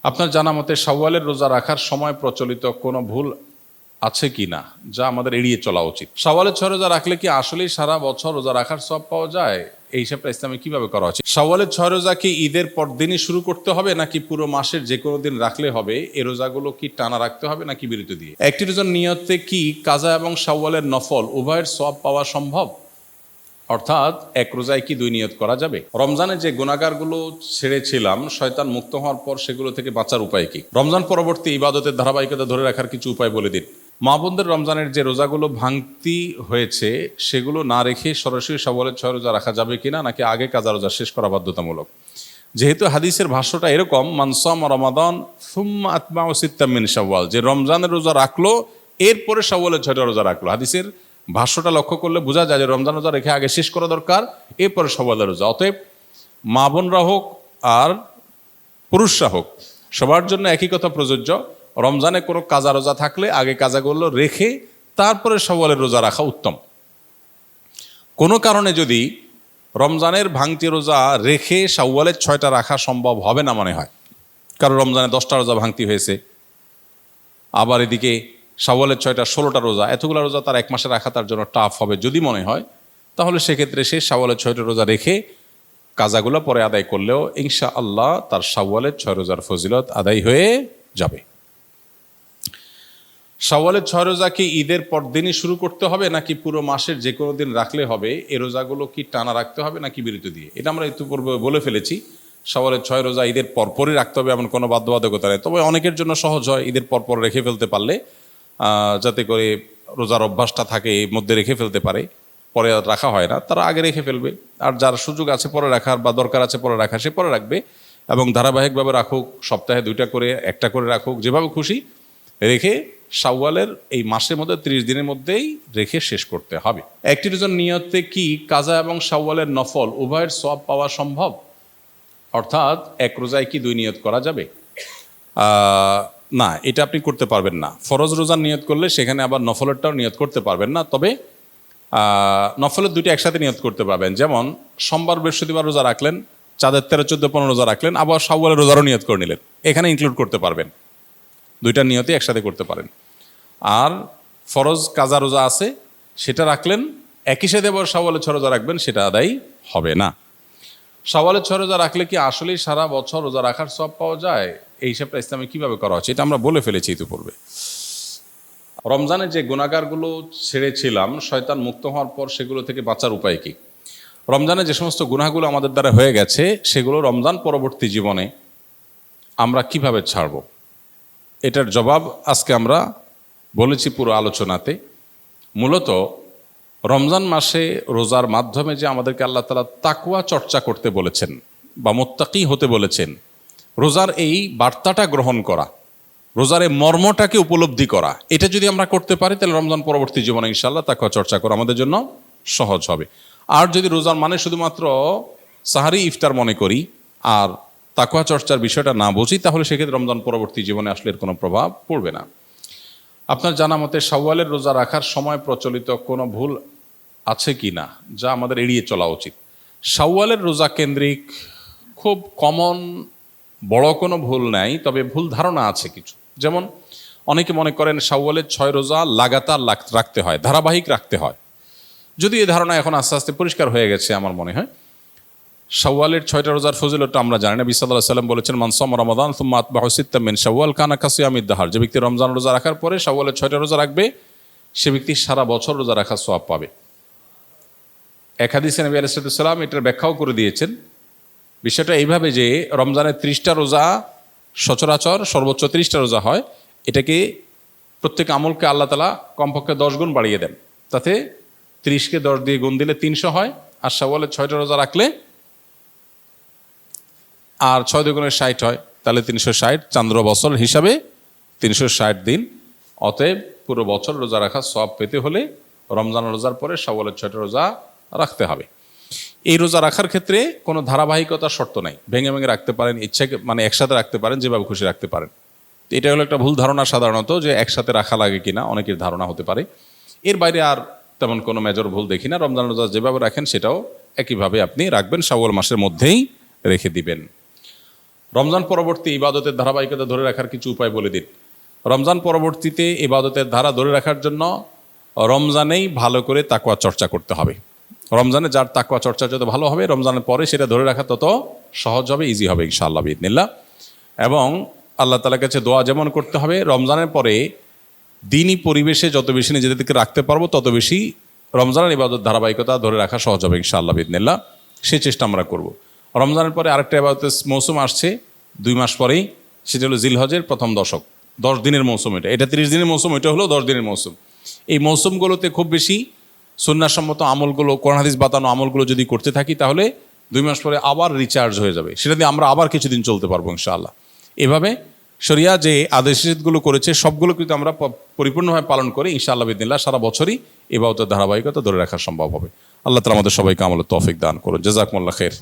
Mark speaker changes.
Speaker 1: আপনার জানা মতে শাওয়ালের রোজা রাখার সময় প্রচলিত কোনো ভুল আছে কি না, যা আমাদের এড়িয়ে চলা উচিত? শাওয়ালের 6 রোজা রাখলে কি আসলেই সারা বছর রোজা রাখার সব পাওয়া যায়? এই হিসাবটা ইসলামে কিভাবে করা উচিত? শাওয়ালের 6 রোজা কি ঈদের পরদিনই শুরু করতে হবে, নাকি পুরো মাসের যে কোনো দিন রাখলে হবে? এই রোজাগুলো কি টানা রাখতে হবে নাকি বিরতি দিয়ে? একটি রোজার নিয়তে কি কাজা এবং শাওয়ালের নফল উভয়ের সওয়াব পাওয়া সম্ভব? অর্থাৎ এক রোজায় কি 2 নিয়ত করা যাবে? রমজানে যে গুনাহগারগুলো ছেড়েছিলাম শয়তান মুক্ত হওয়ার পর সেগুলো থেকে বাঁচার উপায় কি? রমজান পরবর্তী ইবাদতের ধারাবাহিকতা ধরে রাখার কিছু উপায় বলে দিন। মা বোনদের রমজানের যে রোজাগুলো ভাঙতি হয়েছে সেগুলো না রেখে সরাসরি শাওয়ালের 6 রোজা রাখা যাবে কিনা, নাকি আগে কাজা রোজা শেষ করা বাধ্যতামূলক? যেহেতু হাদিসের ভাষ্যটা এরকম, মান সামা রমাদান সুম্মা আতবাউ সিত্তাম মিন শাওয়াল, যে রমজানের রোজা রাখলো এরপরে শাওয়ালের 6টা রোজা রাখলো। হাদিসের ভাষ্যটা লক্ষ্য করলে বোঝা যায় যে রমজান রোজা রেখে আগে শেষ করা দরকার, এরপরে শাওয়ালের রোজা। অতএব মা বোনরা হোক আর পুরুষরা হোক সবার জন্য একই কথা প্রযোজ্য। রমজানে কোনো কাজা রোজা থাকলে আগে কাজাগুলো রেখে তারপরে শাওয়ালের রোজা রাখা উত্তম। কোনো কারণে যদি রমজানের ভাঙতি রোজা রেখে শাওয়ালের 6টা রাখা সম্ভব হবে না মনে হয়, কারণ রমজানে 10টা রোজা ভাঙতি হয়েছে, আবার এদিকে শাওয়ালের 6টা 16টা রোজা, এতগুলো রোজা তার এক মাসে রাখা তার জন্য টাফ হবে যদি মনে হয়, তাহলে সেক্ষেত্রে সে শাওয়ালের 6টা রোজা রেখে কাজাগুলো পরে আদায় করলেও ইনশাআল্লাহ তার শাওয়ালের 6 রোজার ফজিলত আদায় হয়ে যাবে। শাওয়ালের 6 রোজা কি ঈদের পরদিনই শুরু করতে হবে, নাকি পুরো মাসের যে কোনো দিন রাখলে হবে? এই রোজাগুলো কি টানা রাখতে হবে নাকি বিরতি দিয়ে? এটা আমরা ইতিপূর্বে বলে ফেলেছি। শাওয়ালের 6 রোজা ঈদের পরপরই রাখতে হবে এমন কোনো বাধ্যবাধকতা নেই। তবে অনেকের জন্য সহজ হয় ঈদের পরপর রেখে ফেলতে পারলে, যাতে করে রোজার অভ্যাসটা থাকে এর মধ্যে রেখে ফেলতে পারে, পরে আর রাখা হয় না, তারা আগে রেখে ফেলবে। আর যার সুযোগ আছে পরে রাখার বা দরকার আছে পরে রাখা, সে পরে রাখবে এবং ধারাবাহিকভাবে রাখুক, সপ্তাহে 2টা করে 1টা করে রাখুক, যেভাবে খুশি রেখে শাওয়ালের এই মাসের মধ্যে 30 দিনের মধ্যেই রেখে শেষ করতে হবে। একটি রোজার নিয়তে কি কাজা এবং শাওয়ালের নফল উভয়ের সওয়াব পাওয়া সম্ভব? অর্থাৎ এক রোজায় কি 2 নিয়ত করা যাবে? না, এটা আপনি করতে পারবেন না। ফরজ রোজার নিয়ত করলে সেখানে আবার নফলেরটাও নিয়ত করতে পারবেন না। তবে নফলের 2টা একসাথে নিয়ত করতে পারবেন। যেমন সোমবার বৃহস্পতিবার রোজা রাখলেন, চাঁদের 13, 14, 15 রোজা রাখলেন, আবার শাওয়ালের রোজারও নিয়ত করে নিলেন, এখানে ইনক্লুড করতে পারবেন। 2টা নিয়তই একসাথে করতে পারেন। আর ফরজ কাজা রোজা আছে সেটা রাখলেন, একই সাথে আবার শাওয়ালের 6 রোজা রাখবেন, সেটা আদায় হবে না। শাওয়ালের 6 রোজা রাখলে কি আসলেই সারা বছর রোজা রাখার সব পাওয়া যায়? এই হিসাবটা ইসলামে কিভাবে করা হচ্ছে? এটা আমরা বলে ফেলেছি ইতিপূর্বে। রমজানে যে গুনাহগারগুলো ছেড়েছিলাম শয়তান মুক্ত হওয়ার পর সেগুলো থেকে বাঁচার উপায় কি? রমজানে যে সমস্ত গুনাহগুলো আমাদের দ্বারা হয়ে গেছে সেগুলো রমজান পরবর্তী জীবনে আমরা কিভাবে ছাড়ব, এটার জবাব আজকে আমরা বলেছি পুরো আলোচনাতে। মূলত রমজান মাসে রোজার মাধ্যমে যে আমাদেরকে আল্লাহ তাআলা তাকওয়া চর্চা করতে বলেছেন বা মুত্তাকি হতে বলেছেন, রোজার এই বার্তাটা গ্রহণ করা, রোজার এই মর্মটাকে উপলব্ধি করা, এটা যদি আমরা করতে পারি তাহলে রমজান পরবর্তী জীবনে ইনশাআল্লাহ তাকওয়া চর্চা করা আমাদের জন্য সহজ হবে। আর যদি রোজার মানে শুধুমাত্র সাহারি ইফতার মনে করি আর তাকওয়া চর্চার বিষয়টা না বুঝি, তাহলে সেক্ষেত্রে রমজান পরবর্তী জীবনে আসলে এর কোনো প্রভাব পড়বে না। আপনার জানা মতে শাওয়ালের রোজা রাখার সময় প্রচলিত কোনো ভুল আছে কি না, যা আমাদের এড়িয়ে চলা উচিত? শাওয়ালের রোজা কেন্দ্রিক খুব কমন বড় কোনো ভুল নাই, তবে ভুল ধারণা আছে কিছু। যেমন অনেকে মনে করেন শাওয়ালের 6 রোজা লাগাতার রাখতে হয়, ধারাবাহিক রাখতে হয়। যদি এই ধারণা এখন আস্তে আস্তে পরিষ্কার হয়ে গেছে আমার মনে হয়। শাওয়ালের 6টা রোজার ফজিলতটা আমরা জানি। নবী সাল্লাল্লাহু আলাইহি ওয়াসাল্লাম বলেছেন, মান সামা রমাদান সুম্মা আতবাহু সিত্তাম মিন শাওয়াল কানা কাসিয়ামিদ দাহর, যে ব্যক্তি রমজান রোজা রাখার পরে শাওয়ালের 6টা রোজা রাখবে সে ব্যক্তি সারা বছর রোজা রাখার সওয়াব পাবে। এক হাদিসে নবী আলাইহিস সালাম এটার ব্যাখ্যাও করে দিয়েছেন। বিষয়টা এইভাবে যে রমজানের 30টা রোজা সচরাচর সর্বোচ্চ 30টা রোজা হয়, এটাকে প্রত্যেক আমলকে আল্লাহ তাআলা কমপক্ষে 10 গুণ বাড়িয়ে দেন। তাতে 30কে 10 দিয়ে গুণ দিলে 300 হয়, আর শাওয়ালের 6টা রোজা রাখলে আর 6 দুগুণে 60 হয়, তাহলে 360, চান্দ্র বছর হিসাবে 360 দিন। অতএব পুরো বছর রোজা রাখা সওয়াব পেতে হলে রমজান রোজার পরে শাওয়ালের 6টা রোজা রাখতে হবে। এই রোজা রাখার ক্ষেত্রে কোনো ধারাবাহিকতার শর্ত নাই, ভেঙে ভেঙে রাখতে পারেন, ইচ্ছাকে মানে একসাথে রাখতে পারেন, যেভাবে খুশি রাখতে পারেন। এটা হলো একটা ভুল ধারণা সাধারণত, যে একসাথে রাখা লাগে কিনা অনেকের ধারণা হতে পারে। এর বাইরে আর তেমন কোনো মেজর ভুল দেখি না। রমজান রোজা যেভাবে রাখেন সেটাও একইভাবে আপনি রাখবেন, শাওয়াল মাসের মধ্যেই রেখে দিবেন। রমজান পরবর্তী ইবাদতের ধারাবাহিকতা ধরে রাখার কিছু উপায় বলে দিন। রমজান পরবর্তীতে ইবাদতের ধারা ধরে রাখার জন্য রমজানেই ভালো করে তাকওয়া চর্চা করতে হবে। রমজানে যার তাকওয়া চর্চা যত ভালো হবে, রমজানের পরে সেটা ধরে রাখা তত সহজ হবে, ইজি হবে ইনশাআল্লাহ বিইذনিল্লাহ। এবং আল্লাহ তাআলার কাছে দোয়া যেমন করতে হবে, রমজানের পরে দিনই পরিবেশে যত বেশি নিজেদেরকে রাখতে পারবো তত বেশি রমজানের ইবাদত ধারাবাহিকতা ধরে রাখা সহজ হবে ইনশাআল্লাহ বিইذনিল্লাহ। সেই চেষ্টা আমরা করব। রমজানের পরে আরেকটা ইবাদতের মৌসুম আসছে 2 মাস পরেই, সেটা হলো জিলহজের প্রথম দশক, 10 দিনের মৌসুম। এটা 30 দিনের মৌসুম, এটা হলো 10 দিনের মৌসুম। এই মৌসুমগুলোতে খুব বেশি সুন্নাহসম্মত আমলগুলো, কোরআন হাদিস বাতানো আমলগুলো যদি করতে থাকি তাহলে 2 মাস পরে আবার রিচার্জ হয়ে যাবে, সেটা দিয়ে আমরা আবার কিছুদিন চলতে পারবো ইনশাআল্লাহ। এভাবে শরিয়া যে আদেশগুলো করেছে সবগুলো কিন্তু আমরা পরিপূর্ণভাবে পালন করে ইনশাআল্লাহ বিইذনিল্লাহ সারা বছরই ইবাদতের ধারাবাহিকতা ধরে রাখা সম্ভব হবে। আল্লাহ তাআলা আমাদের সবাইকে আমলের তৌফিক দান করুন। জাযাকুমুল্লাহ খাইর।